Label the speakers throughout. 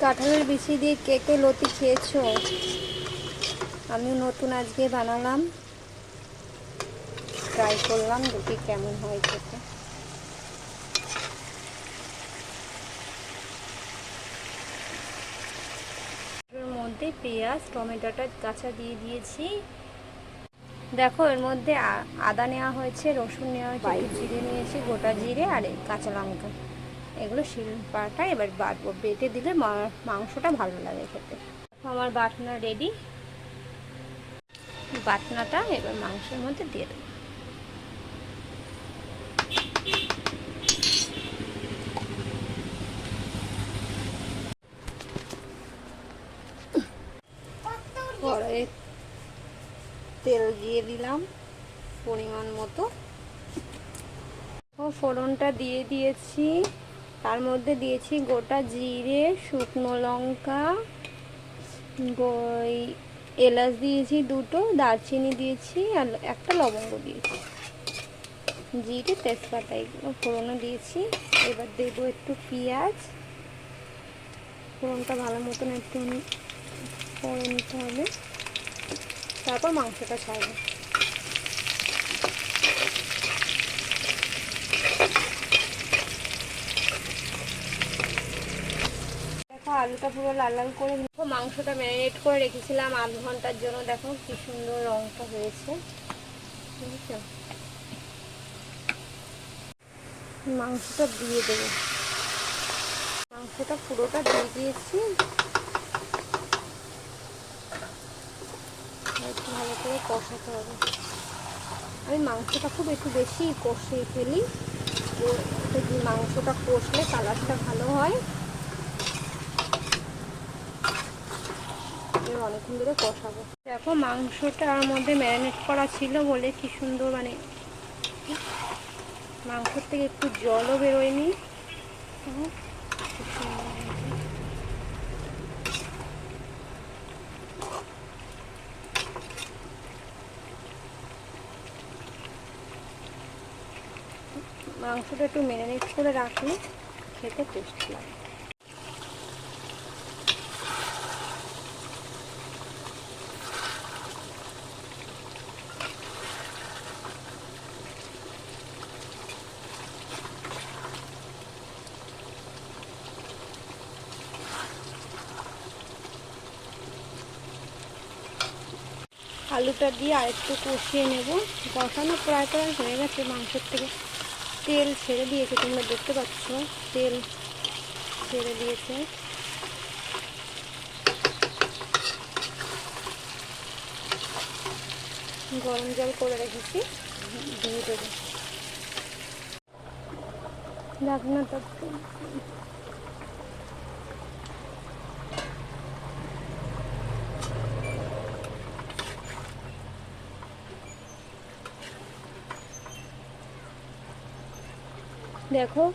Speaker 1: কাঁঠালের বিচি দিয়ে কে কে লতি খেয়েছো? আমি নতুন আজকে বানালাম, ট্রাই করলাম, দেখি কেমন হয় খেতে। এর মধ্যে পেঁয়াজ টমেটোটা কাঁচা দিয়ে দিয়েছি। দেখো এর মধ্যে আদা নেওয়া হয়েছে, রসুন নেওয়া হয়েছে, একটু জিরে নিয়েছি, গোটা জিরে আর কাঁচা লঙ্কা, এগুলো শিলপাটা এবার বাটবো। বেটে দিলে মাংসটা ভালো লাগে খেতে। আমার বাটনা রেডি। বাটনাটা এবার মাংসের মধ্যে দিয়ে দেবো। কড়াইয়ে তেল দিয়ে দিলাম পরিমাণ মতো, ফোড়নটা দিয়ে দিয়েছি। তার মধ্যে দিয়েছি গোটা জিরে, শুকনো লঙ্কা, এলাচ দিয়েছি দুটো, দারচিনি দিয়েছি আর একটা লবঙ্গ দিয়েছি, জিরে তেজপাতা এগুলো ফোড়নে দিয়েছি। এবার দেবো একটু পেঁয়াজ। ফোড়নটা ভালো মতন একটু করে নিতে হবে, তারপর মাংসটা ছাড়বো। দেখো আলুটা পুরো লাল লাল করে দেখো, মাংসটা ম্যারিনেট করে রেখেছিলাম 8 ঘন্টার জন্য। দেখো কি সুন্দর রংটা হয়েছে, বুঝেছো? মাংসটা দিয়ে দেবো। মাংসটা পুরোটা দিয়ে দিয়েছি, একটু ভালো করে কষাতে হবে। আমি মাংসটা খুব একটু বেশি কষিয়ে ফেলি, মাংসটা কষলে কালারটা ভালো হয়। অনেকক্ষণ ধরে কষাবো। দেখো মাংসটার মধ্যে ম্যারিনেট করা ছিল বলে কি সুন্দর, মানে মাংসর থেকে একটু জলও বেরোয়নি। মাংসটা একটু ম্যারিনেট করে রাখলে খেতে টেস্ট লাগে। আলুটা দিয়ে আরেকটু কষিয়ে নেব। কষানো প্রায় হয়ে গেছে, মাংসের থেকে তেল ছেড়ে দিয়েছে, তোমরা দেখতে পাচ্ছ তেল ছেড়ে দিয়েছে। গরম জল করে রেখেছি, দিয়ে দেবো। ঢাকনাটা দেখো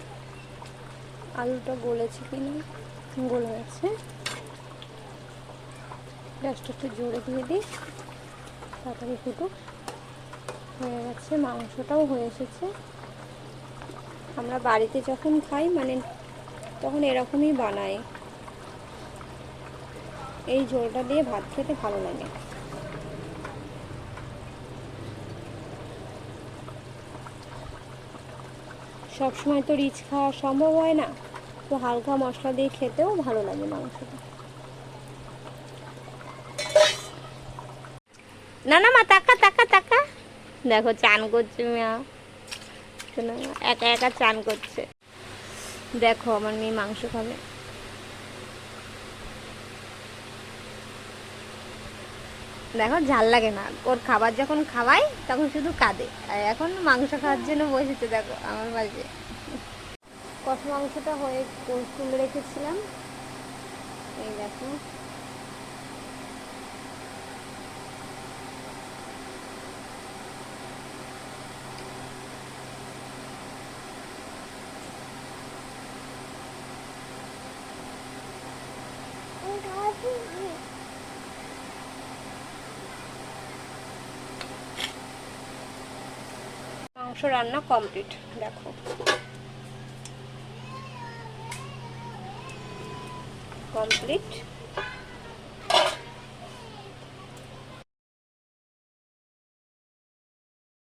Speaker 1: আলুটা গলেছে কিনা, গলে গেছে। গ্যাসটা একটু জোরে দিয়ে দিই, তাড়াতাড়ি ফুটো হয়ে গেছে। মাংসটাও হয়ে এসেছে। আমরা বাড়িতে যখন খাই মানে তখন এরকমই বানাই, এই ঝোলটা দিয়ে ভাত খেতে ভালো লাগে। সবসময় তো রিচ খাওয়া সম্ভব হয় না, তো হালকা মশলা দিয়ে খেতেও ভালো লাগে মাংসটা। না না মা, তাকা তাকা তাকা, দেখো চান করছে মিয়া, একা একা চান করছে। দেখো আমার মেয়ে মাংস খাবে। দেখো ঝাল লাগে না ওর, খাবার যখন খাওয়াই তখন শুধু কাঁদে, আর এখন মাংস খাওয়ার জন্য বসেছে। দেখো আমার মাঝে কষা মাংসটা হয়ে তুলে রেখেছিলাম, এই দেখো। মাংস রান্না কমপ্লিট। দেখো কমপ্লিট।